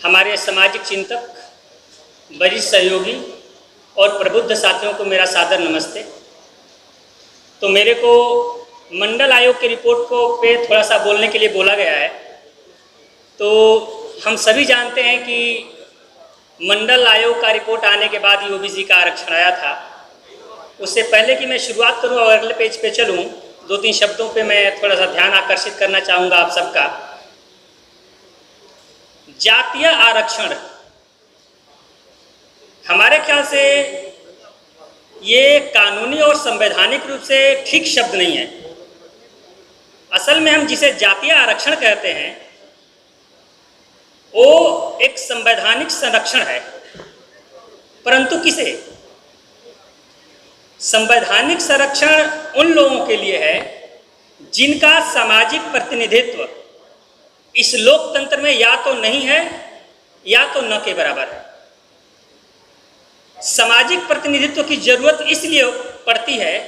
हमारे सामाजिक चिंतक, वरिष्ठ सहयोगी और प्रबुद्ध साथियों को मेरा सादर नमस्ते। तो मेरे को मंडल आयोग की रिपोर्ट को पे थोड़ा सा बोलने के लिए बोला गया है। तो हम सभी जानते हैं कि मंडल आयोग का रिपोर्ट आने के बाद ही ओबीसी का आरक्षण आया था। उससे पहले कि मैं शुरुआत करूं और अगले पेज पे चलूं, दो तीन शब्दों पे मैं थोड़ा सा ध्यान आकर्षित करना चाहूँगा आप सबका। जातीय आरक्षण हमारे ख्याल से ये कानूनी और संवैधानिक रूप से ठीक शब्द नहीं है। असल में हम जिसे जातीय आरक्षण कहते हैं वो एक संवैधानिक संरक्षण है, परंतु किसे? संवैधानिक संरक्षण उन लोगों के लिए है जिनका सामाजिक प्रतिनिधित्व इस लोकतंत्र में या तो नहीं है या तो न के बराबर है। सामाजिक प्रतिनिधित्व की जरूरत इसलिए पड़ती है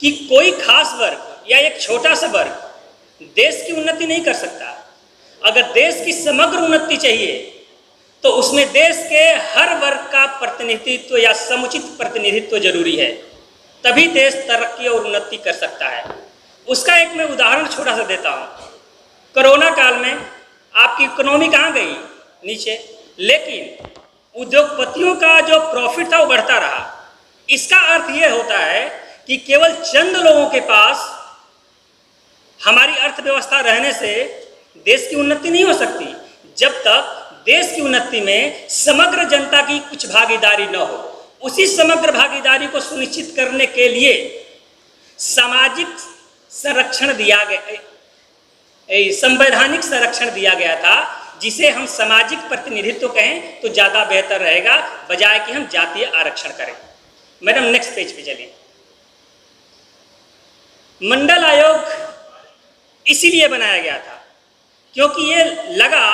कि कोई खास वर्ग या एक छोटा सा वर्ग देश की उन्नति नहीं कर सकता। अगर देश की समग्र उन्नति चाहिए तो उसमें देश के हर वर्ग का प्रतिनिधित्व या समुचित प्रतिनिधित्व जरूरी है, तभी देश तरक्की और उन्नति कर सकता है। उसका एक मैं उदाहरण छोटा सा देता हूँ। कोरोना काल में आपकी इकोनॉमी कहाँ गई? नीचे। लेकिन उद्योगपतियों का जो प्रॉफिट था वो बढ़ता रहा। इसका अर्थ ये होता है कि केवल चंद लोगों के पास हमारी अर्थव्यवस्था रहने से देश की उन्नति नहीं हो सकती, जब तक देश की उन्नति में समग्र जनता की कुछ भागीदारी न हो। उसी समग्र भागीदारी को सुनिश्चित करने के लिए सामाजिक संरक्षण दिया गया, संवैधानिक संरक्षण दिया गया था, जिसे हम सामाजिक प्रतिनिधित्व कहें तो ज़्यादा बेहतर रहेगा, बजाय कि हम जातीय आरक्षण करें। मैडम नेक्स्ट पेज पे चलिए। मंडल आयोग इसीलिए बनाया गया था क्योंकि ये लगा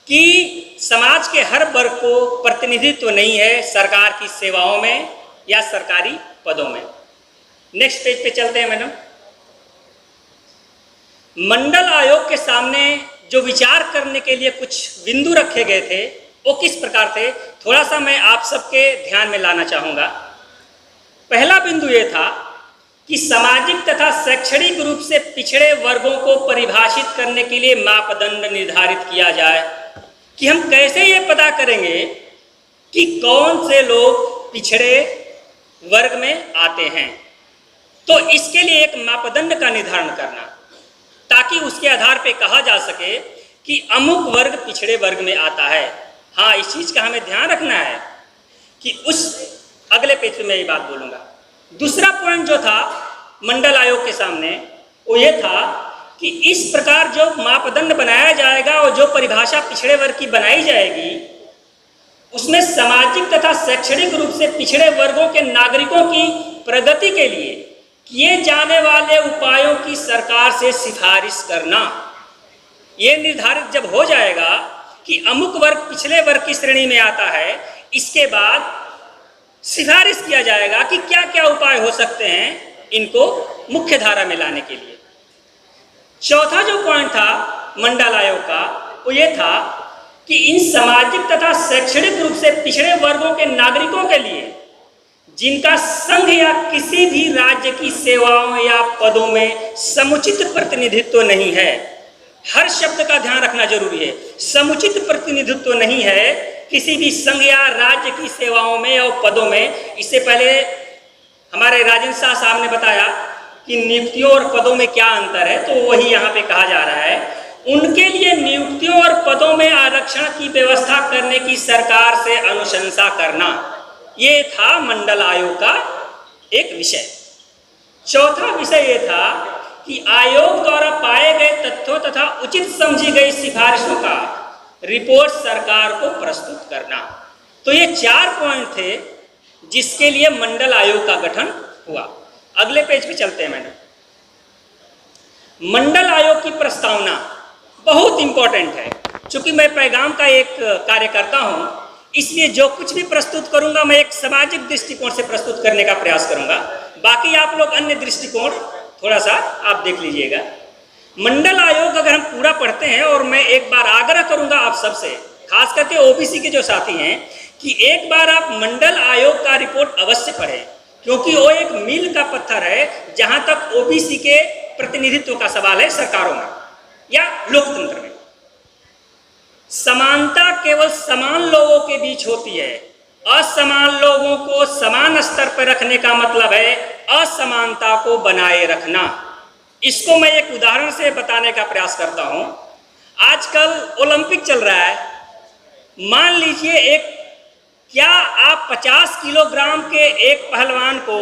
कि समाज के हर वर्ग को प्रतिनिधित्व नहीं है सरकार की सेवाओं में या सरकारी पदों में। नेक्स्ट पेज पे चलते हैं मैडम। मंडल आयोग के सामने जो विचार करने के लिए कुछ बिंदु रखे गए थे वो किस प्रकार थे, थोड़ा सा मैं आप सबके ध्यान में लाना चाहूँगा। पहला बिंदु ये था कि सामाजिक तथा शैक्षणिक रूप से पिछड़े वर्गों को परिभाषित करने के लिए मापदंड निर्धारित किया जाए कि हम कैसे ये पता करेंगे कि कौन से लोग पिछड़े वर्ग में आते हैं। तो इसके लिए एक मापदंड का निर्धारण करना, ताकि उसके आधार पे कहा जा सके कि अमुक वर्ग पिछड़े वर्ग में आता है। हाँ, इस चीज़ का हमें ध्यान रखना है कि उस अगले पेज पे मैं ये बात बोलूँगा। दूसरा पॉइंट जो था मंडल आयोग के सामने वो ये था कि इस प्रकार जो मापदंड बनाया जाएगा और जो परिभाषा पिछड़े वर्ग की बनाई जाएगी उसमें सामाजिक तथा शैक्षणिक रूप से पिछड़े वर्गों के नागरिकों की प्रगति के लिए किए जाने वाले उपायों की सरकार से सिफारिश करना। ये निर्धारित जब हो जाएगा कि अमुक वर्ग पिछले वर्ग की श्रेणी में आता है, इसके बाद सिफारिश किया जाएगा कि क्या क्या उपाय हो सकते हैं इनको मुख्य धारा में लाने के लिए। चौथा जो पॉइंट था मंडल आयोग का वो ये था कि इन सामाजिक तथा शैक्षणिक रूप से पिछड़े वर्गों के नागरिकों के लिए जिनका संघ या किसी भी राज्य की सेवाओं या पदों में समुचित प्रतिनिधित्व नहीं है, हर शब्द का ध्यान रखना जरूरी है। समुचित प्रतिनिधित्व नहीं है किसी भी संघ या राज्य की सेवाओं में और पदों में। इससे पहले हमारे राजेंद्र शाह साहब ने बताया कि नियुक्तियों और पदों में क्या अंतर है, तो वही यहाँ पे कहा जा रहा है। उनके लिए नियुक्तियों और पदों में आरक्षण की व्यवस्था करने की सरकार से अनुशंसा करना, ये था मंडल आयोग का एक विषय। चौथा विषय ये था कि आयोग द्वारा पाए गए तथ्यों तथा उचित समझी गई सिफारिशों का रिपोर्ट सरकार को प्रस्तुत करना। तो ये 4 पॉइंट थे जिसके लिए मंडल आयोग का गठन हुआ। अगले पेज पे चलते हैं मैडम। मंडल आयोग की प्रस्तावना बहुत इंपॉर्टेंट है। चूंकि मैं पैगाम का एक कार्यकर्ता हूं, इसलिए जो कुछ भी प्रस्तुत करूंगा मैं एक सामाजिक दृष्टिकोण से प्रस्तुत करने का प्रयास करूंगा। बाकी आप लोग अन्य दृष्टिकोण थोड़ा सा आप देख लीजिएगा। मंडल आयोग अगर हम पूरा पढ़ते हैं, और मैं एक बार आग्रह करूंगा आप सबसे, खास करके ओबीसी के जो साथी हैं, कि एक बार आप मंडल आयोग का रिपोर्ट अवश्य पढ़ें, क्योंकि वो एक मील का पत्थर है जहां तक ओबीसी के प्रतिनिधित्व का सवाल है सरकारों में या लोकतंत्र में। समानता केवल समान लोगों के बीच होती है, असमान लोगों को समान स्तर पर रखने का मतलब है असमानता को बनाए रखना। इसको मैं एक उदाहरण से बताने का प्रयास करता हूं। आजकल ओलंपिक चल रहा है, मान लीजिए क्या आप 50 किलोग्राम के एक पहलवान को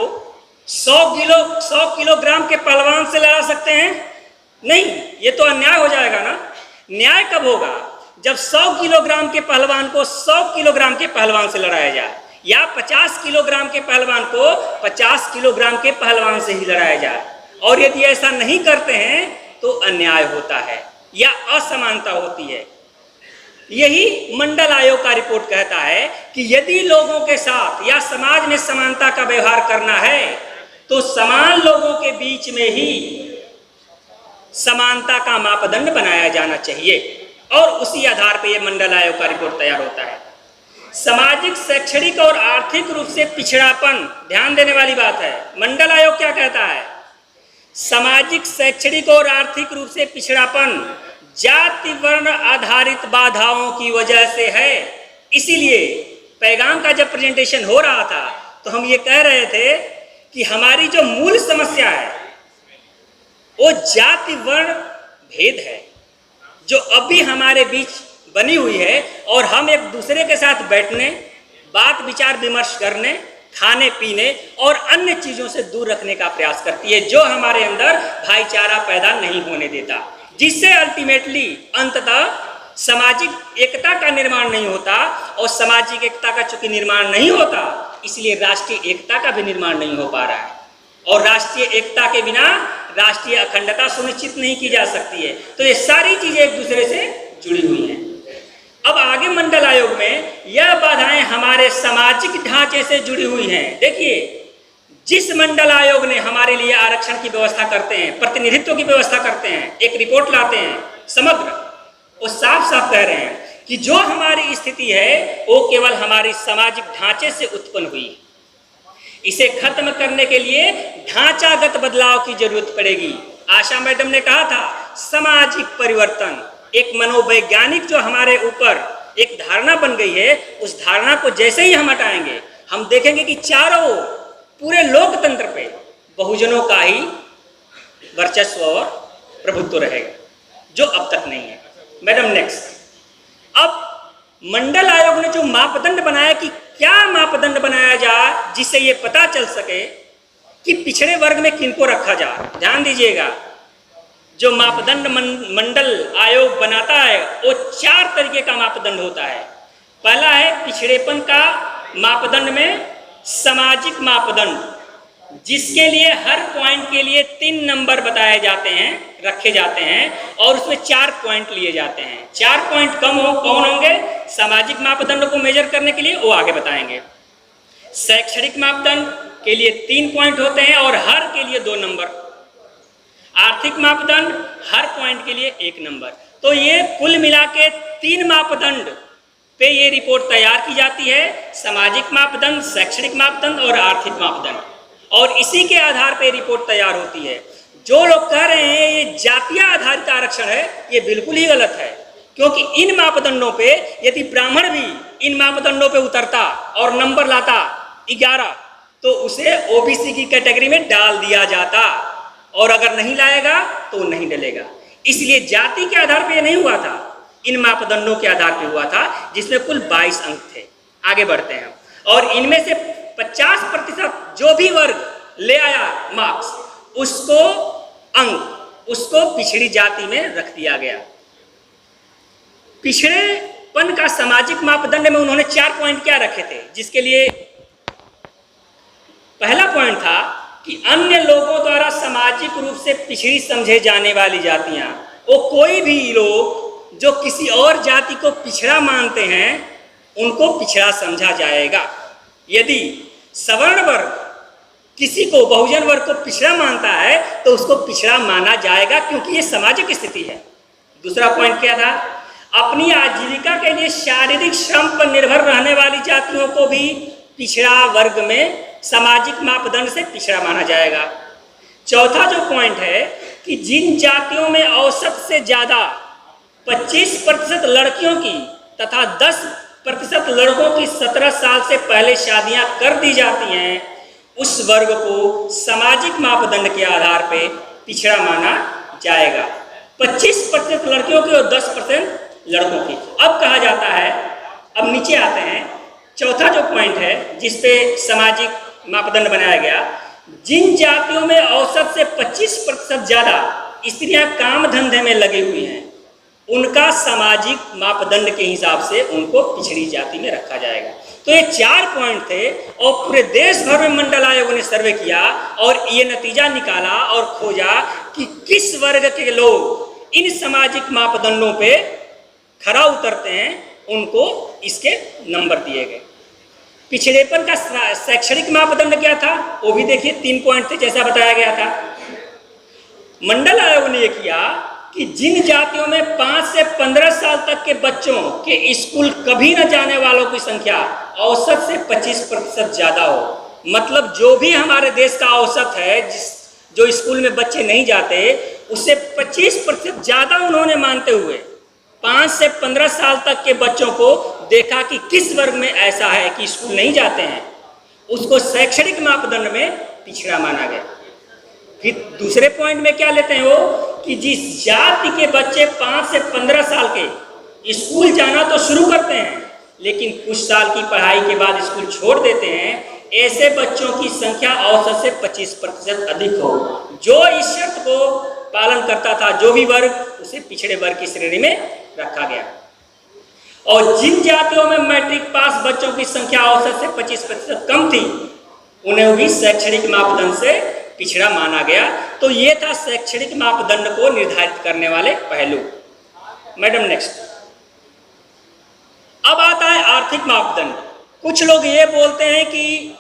100 किलोग्राम के पहलवान से लड़ा सकते हैं? नहीं, ये तो अन्याय हो जाएगा ना। न्याय कब होगा? जब 100 किलोग्राम के पहलवान को 100 किलोग्राम के पहलवान से लड़ाया जाए, या 50 किलोग्राम के पहलवान को 50 किलोग्राम के पहलवान से ही लड़ाया जाए। और यदि ऐसा नहीं करते हैं तो अन्याय होता है या असमानता होती है। यही मंडल आयोग का रिपोर्ट कहता है कि यदि लोगों के साथ या समाज में समानता का व्यवहार करना है तो समान लोगों के बीच में ही समानता का मापदंड बनाया जाना चाहिए, और उसी आधार पर यह मंडल आयोग का रिपोर्ट तैयार होता है। सामाजिक, शैक्षणिक और आर्थिक रूप से पिछड़ापन ध्यान देने वाली बात है। मंडल आयोग क्या कहता है? सामाजिक, शैक्षणिक और आर्थिक रूप से पिछड़ापन जाति वर्ण आधारित बाधाओं की वजह से है। इसीलिए पैगाम का जब प्रेजेंटेशन हो रहा था तो हम ये कह रहे थे कि हमारी जो मूल समस्या है वो जाति वर्ण भेद है, जो अभी हमारे बीच बनी हुई है, और हम एक दूसरे के साथ बैठने, बात विचार विमर्श करने, खाने पीने और अन्य चीजों से दूर रखने का प्रयास करती है, जो हमारे अंदर भाईचारा पैदा नहीं होने देता, जिससे अल्टीमेटली अंततः सामाजिक एकता का निर्माण नहीं होता। और सामाजिक एकता का चूंकि निर्माण नहीं होता, इसलिए राष्ट्रीय एकता का भी निर्माण नहीं हो पा रहा है, और राष्ट्रीय एकता के बिना राष्ट्रीय अखंडता सुनिश्चित नहीं की जा सकती है। तो ये सारी चीजें एक दूसरे से जुड़ी हुई हैं। अब आगे मंडल आयोग में यह बाधाएं हमारे सामाजिक ढांचे से जुड़ी हुई हैं। देखिए, जिस मंडल आयोग ने हमारे लिए आरक्षण की व्यवस्था करते हैं, प्रतिनिधित्व की व्यवस्था करते हैं, एक रिपोर्ट लाते हैं समग्र, वो साफ साफ कह रहे हैं कि जो हमारी स्थिति है वो केवल हमारी सामाजिक ढांचे से उत्पन्न हुई। इसे खत्म करने के लिए ढांचागत बदलाव की जरूरत पड़ेगी। आशा मैडम ने कहा था सामाजिक परिवर्तन, एक मनोवैज्ञानिक जो हमारे ऊपर एक धारणा बन गई है, उस धारणा को जैसे ही हम हटाएंगे, हम देखेंगे कि चारों पूरे लोकतंत्र पे बहुजनों का ही वर्चस्व और प्रभुत्व रहेगा, जो अब तक नहीं है। Madam next. अब मंडल आयोग ने जो मापदंड बनाया कि क्या मापदंड बनाया जाए जिससे ये पता चल सके कि पिछड़े वर्ग में किनको रखा जाए। ध्यान दीजिएगा, जो मापदंड मंडल आयोग बनाता है वो 4 तरीके का मापदंड होता है। पहला है पिछड़ेपन का मापदंड में सामाजिक मापदंड, जिसके लिए हर पॉइंट के लिए 3 नंबर बताए जाते हैं, रखे जाते हैं, और उसमें 4 पॉइंट लिए जाते हैं। 4 पॉइंट कौन होंगे सामाजिक मापदंड को मेजर करने के लिए, वो आगे बताएंगे। शैक्षणिक मापदंड के लिए 3 पॉइंट होते हैं और हर के लिए 2 नंबर। आर्थिक मापदंड हर पॉइंट के लिए 1 नंबर। तो ये कुल मिला के 3 मापदंड पे ये रिपोर्ट तैयार की जाती है, सामाजिक मापदंड, शैक्षणिक मापदंड और आर्थिक मापदंड, और इसी के आधार पे रिपोर्ट तैयार होती है। जो लोग कह रहे हैं ये जातीय आधारित आरक्षण है, ये बिल्कुल ही गलत है, क्योंकि इन मापदंडों पे यदि ब्राह्मण भी इन मापदंडों पे उतरता और नंबर लाता 11 तो उसे ओबीसी की कैटेगरी में डाल दिया जाता, और अगर नहीं लाएगा तो नहीं डलेगा। इसलिए जाति के आधार पे नहीं हुआ था, इन मापदंडों के आधार पे हुआ था, जिसमें कुल 22 अंक थे। आगे बढ़ते हैं, और इनमें से 50% जो भी वर्ग ले आया मार्क्स, उसको अंक, उसको पिछड़ी जाति में रख दिया गया। पिछड़ेपन का सामाजिक मापदंड में उन्होंने 4 पॉइंट क्या रखे थे, जिसके लिए पहला पॉइंट था कि अन्य लोगों द्वारा सामाजिक रूप से पिछड़ी समझे जाने वाली जातियां, वो कोई भी लोग जो किसी और जाति को पिछड़ा मानते हैं उनको पिछड़ा समझा जाएगा। यदि सवर्ण वर्ग किसी को बहुजन वर्ग को पिछड़ा मानता है तो उसको पिछड़ा माना जाएगा, क्योंकि ये सामाजिक स्थिति है। दूसरा पॉइंट क्या था? अपनी आजीविका के लिए शारीरिक श्रम पर निर्भर रहने वाली जातियों को भी पिछड़ा वर्ग में सामाजिक मापदंड से पिछड़ा माना जाएगा। चौथा जो पॉइंट है कि जिन जातियों में औसत से ज़्यादा 25% लड़कियों की तथा 10% लड़कों की 17 साल से पहले शादियां कर दी जाती हैं, उस वर्ग को सामाजिक मापदंड के आधार पर पिछड़ा माना जाएगा। 25% लड़कियों की और 10% लड़कों की। अब कहा जाता है, अब नीचे आते हैं, चौथा जो पॉइंट है जिस पे सामाजिक मापदंड बनाया गया, जिन जातियों में औसत से 25% ज़्यादा स्त्रियां काम धंधे में लगी हुई हैं, उनका सामाजिक मापदंड के हिसाब से उनको पिछड़ी जाति में रखा जाएगा। तो ये 4 पॉइंट थे और पूरे देश भर में मंडल आयोग ने सर्वे किया और ये नतीजा निकाला और खोजा कि किस वर्ग के लोग इन सामाजिक मापदंडों पे खरा उतरते हैं, उनको इसके नंबर दिए गए। पिछड़ेपन का शैक्षणिक मापदंड क्या था, वो भी देखिए 3 पॉइंट थे जैसा बताया गया था। मंडल आयोग ने यह किया कि जिन जातियों में 5 से 15 साल तक के बच्चों के स्कूल कभी न जाने वालों की संख्या औसत से 25% ज़्यादा हो, मतलब जो भी हमारे देश का औसत है जो स्कूल में बच्चे नहीं जाते, उससे 25% ज़्यादा उन्होंने मानते हुए 5 से 15 साल तक के बच्चों को देखा कि किस वर्ग में ऐसा है कि स्कूल नहीं जाते हैं, उसको शैक्षणिक मापदंड में पिछड़ा माना गया। फिर दूसरे पॉइंट में क्या लेते हैं वो कि जिस जाति के बच्चे 5 से 15 साल के स्कूल जाना तो शुरू करते हैं, लेकिन कुछ साल की पढ़ाई के बाद स्कूल छोड़ देते हैं, ऐसे बच्चों की संख्या औसत से 25% अधिक हो। जो इस शर्त को पालन करता था, जो भी वर्ग, उसे पिछड़े वर्ग की श्रेणी में रखा गया। और जिन जातियों में मैट्रिक पास बच्चों की संख्या औसत से 25% कम थी, उन्हें भी शैक्षणिक मापदंड से पिछड़ा माना गया। तो ये था शैक्षणिक मापदंड को निर्धारित करने वाले पहलू। Madam next. अब आता है आर्थिक मापदंड। कुछ लोग ये बोलते हैं कि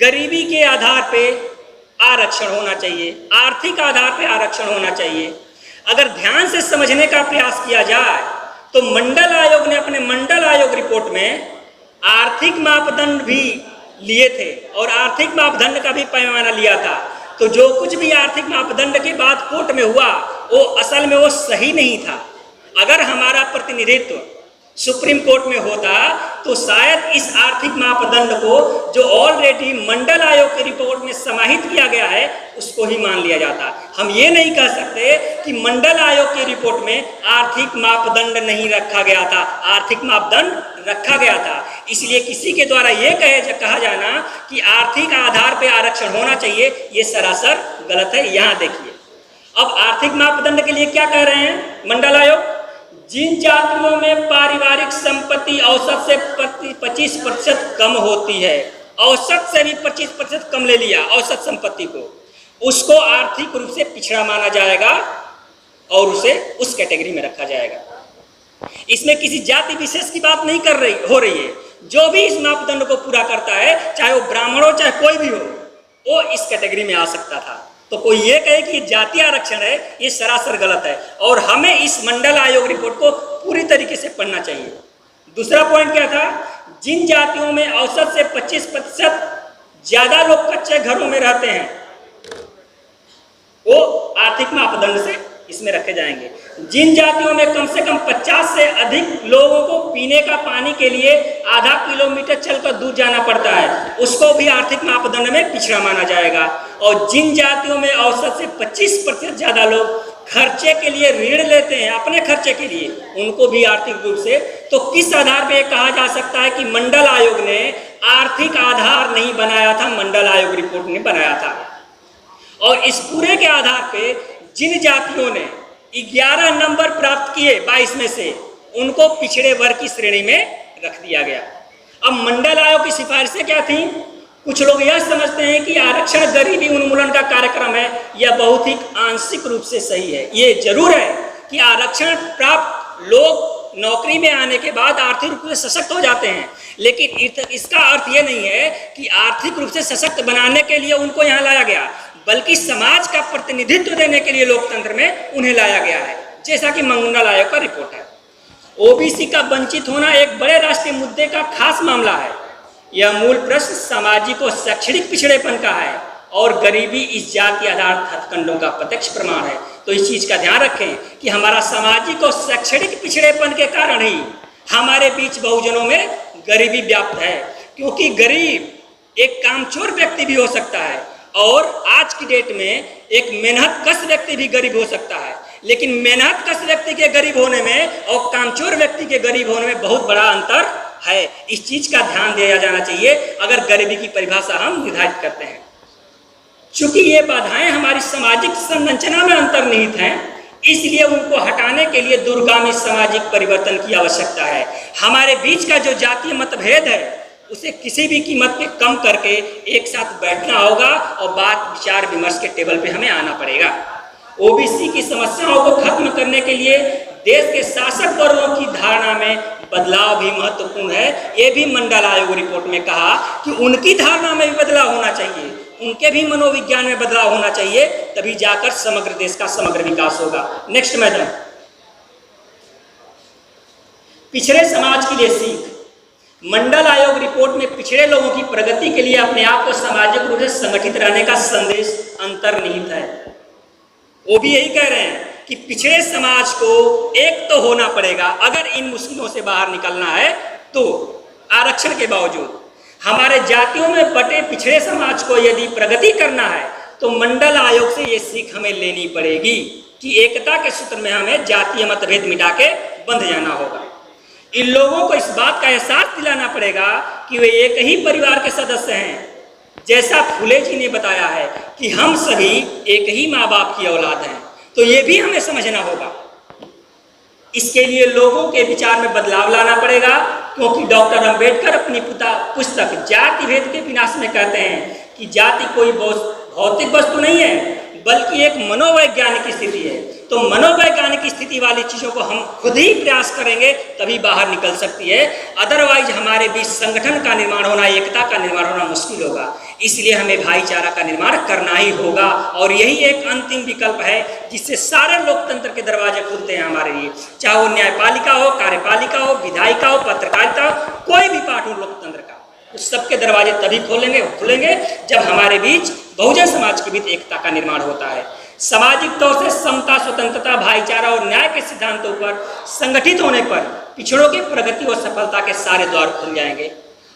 गरीबी के आधार पे आरक्षण होना चाहिए, आर्थिक आधार पे आरक्षण होना चाहिए। अगर ध्यान से समझने का प्रयास किया जाए तो मंडल आयोग ने अपने मंडल आयोग रिपोर्ट में आर्थिक मापदंड भी लिए थे और आर्थिक मापदंड का भी पैमाना लिया था। तो जो कुछ भी आर्थिक मापदंड के बाद कोर्ट में हुआ, वो असल में वो सही नहीं था। अगर हमारा प्रतिनिधित्व सुप्रीम कोर्ट में होता तो शायद इस आर्थिक मापदंड को जो ऑलरेडी मंडल आयोग की रिपोर्ट में समाहित किया गया है, उसको ही मान लिया जाता। हम ये नहीं कह सकते कि मंडल आयोग की रिपोर्ट में आर्थिक मापदंड नहीं रखा गया था, आर्थिक मापदंड रखा गया था। इसलिए किसी के द्वारा ये कहा जाना कि आर्थिक आधार पर आरक्षण होना चाहिए, ये सरासर गलत है। यहाँ देखिए, अब आर्थिक मापदंड के लिए क्या कह रहे हैं मंडल आयोग? जिन जातियों में पारिवारिक संपत्ति औसत से 25% कम होती है, औसत से भी 25% कम ले लिया औसत संपत्ति को, उसको आर्थिक रूप से पिछड़ा माना जाएगा और उसे उस कैटेगरी में रखा जाएगा। इसमें किसी जाति विशेष की बात नहीं हो रही है। जो भी इस मापदंड को पूरा करता है, चाहे वो ब्राह्मण हो चाहे कोई भी हो, वो इस कैटेगरी में आ सकता था। तो कोई ये कहे कि जाति आरक्षण है, ये सरासर गलत है और हमें इस मंडल आयोग रिपोर्ट को पूरी तरीके से पढ़ना चाहिए। दूसरा पॉइंट क्या था? जिन जातियों में औसत से 25% ज्यादा लोग कच्चे घरों में रहते हैं, वो आर्थिक मापदंड से इसमें रखे जाएंगे। जिन जातियों में कम से कम 50 से अधिक लोगों को पीने का पानी के लिए आधा किलोमीटर चलकर दूर जाना पड़ता है, उसको भी आर्थिक मापदंड में पिछड़ा माना जाएगा। और जिन जातियों में औसत से 25% ज़्यादा लोग खर्चे के लिए ऋण लेते हैं, अपने खर्चे के लिए, उनको भी आर्थिक रूप से। तो किस आधार पर कहा जा सकता है कि मंडल आयोग ने आर्थिक आधार नहीं बनाया था, मंडल आयोग रिपोर्ट ने बनाया था। और इस पूरे के आधार पर जिन जातियों ने 11 नंबर प्राप्त किए 22 में से, उनको पिछड़े वर्ग की श्रेणी में रख दिया गया। अब मंडल आयोग की सिफारिशें क्या थी? कुछ लोग यह समझते हैं कि आरक्षण गरीबी उन्मूलन का कार्यक्रम है। यह बहुत ही आंशिक रूप से सही है। ये जरूर है कि आरक्षण प्राप्त लोग नौकरी में आने के बाद आर्थिक रूप से सशक्त हो जाते हैं, लेकिन इसका अर्थ ये नहीं है कि आर्थिक रूप से सशक्त बनाने के लिए उनको यहाँ लाया गया, बल्कि समाज का प्रतिनिधित्व देने के लिए लोकतंत्र में उन्हें लाया गया है, जैसा कि मंडल आयोग का रिपोर्ट है। ओबीसी का वंचित होना एक बड़े राष्ट्रीय मुद्दे का खास मामला है। यह मूल प्रश्न सामाजिक और शैक्षणिक पिछड़ेपन का है और गरीबी इस जाति आधारित हथकंडों का प्रत्यक्ष प्रमाण है। तो इस चीज़ का ध्यान रखें कि हमारा सामाजिक और शैक्षणिक पिछड़ेपन के कारण ही हमारे बीच बहुजनों में गरीबी व्याप्त है, क्योंकि गरीब एक कामचोर व्यक्ति भी हो सकता है और आज की डेट में एक मेहनतकश व्यक्ति भी गरीब हो सकता है, लेकिन मेहनतकश व्यक्ति के गरीब होने में और कामचोर व्यक्ति के गरीब होने में बहुत बड़ा अंतर है। इस चीज का ध्यान दिया जाना चाहिए अगर गरीबी की परिभाषा हम निर्धारित करते हैं। चूंकि ये बाधाएं हमारी सामाजिक संरचना में अंतर्निहित हैं, इसलिए उनको हटाने के लिए दूरगामी सामाजिक परिवर्तन की आवश्यकता है। हमारे बीच का जो जातीय मतभेद है उसे किसी भी कीमत पे कम करके एक साथ बैठना होगा और बात विचार विमर्श के टेबल पे हमें आना पड़ेगा। ओबीसी की समस्याओं को खत्म करने के लिए देश के शासक वर्गों की धारणा में बदलाव भी महत्वपूर्ण है। ये भी मंडल आयोग रिपोर्ट में कहा कि उनकी धारणा में भी बदलाव होना चाहिए, उनके भी मनोविज्ञान में बदलाव होना चाहिए, तभी जाकर समग्र देश का समग्र विकास होगा। नेक्स्ट मैडम, पिछड़े समाज के लिए सीख। मंडल आयोग रिपोर्ट में पिछड़े लोगों की प्रगति के लिए अपने आप को सामाजिक रूप से संगठित रहने का संदेश अंतर्निहित है। वो भी यही कह रहे हैं कि पिछड़े समाज को एक तो होना पड़ेगा अगर इन मुश्किलों से बाहर निकलना है। तो आरक्षण के बावजूद हमारे जातियों में बटे पिछड़े समाज को यदि प्रगति करना है तो मंडल आयोग से ये सीख हमें लेनी पड़ेगी कि एकता के सूत्र में हमें जातीय मतभेद मिटा के बंध जाना होगा। इन लोगों को इस बात का एहसास दिलाना पड़ेगा कि वे एक ही परिवार के सदस्य हैं। जैसा फुले जी ने बताया है कि हम सभी एक ही माँ बाप की औलाद हैं, तो ये भी हमें समझना होगा। इसके लिए लोगों के विचार में बदलाव लाना पड़ेगा, क्योंकि डॉक्टर अंबेडकर अपनी पुस्तक जाति भेद के विनाश में कहते हैं कि जाति कोई भौतिक वस्तु नहीं है बल्कि एक मनोवैज्ञानिक स्थिति है। तो मनोवैज्ञानिक स्थिति वाली चीज़ों को हम खुद ही प्रयास करेंगे तभी बाहर निकल सकती है, अदरवाइज हमारे बीच संगठन का निर्माण होना, एकता का निर्माण होना मुश्किल होगा। इसलिए हमें भाईचारा का निर्माण करना ही होगा और यही एक अंतिम विकल्प है जिससे सारे लोकतंत्र के दरवाजे खुलते हैं हमारे लिए, चाहे वो न्यायपालिका हो, कार्यपालिका हो, विधायिका हो, पत्रकारिता हो, कोई भी पार्ट हो लोकतंत्र का, उस सबके दरवाजे तभी खुलेंगे जब हमारे बीच बहुजन समाज के बीच एकता का निर्माण होता है। सामाजिक तौर से समता, स्वतंत्रता, भाईचारा और न्याय के सिद्धांतों पर संगठित होने पर पिछड़ों की प्रगति और सफलता के सारे द्वार खुल जाएंगे।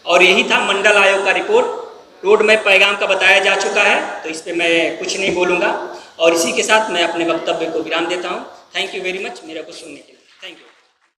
और यही था मंडल आयोग का रिपोर्ट। रोड मैप पैगाम का बताया जा चुका है, तो इस पर मैं कुछ नहीं बोलूँगा और इसी के साथ मैं अपने वक्तव्य को विराम देता हूँ। थैंक यू वेरी मच मेरे को सुनने के लिए। Thank you.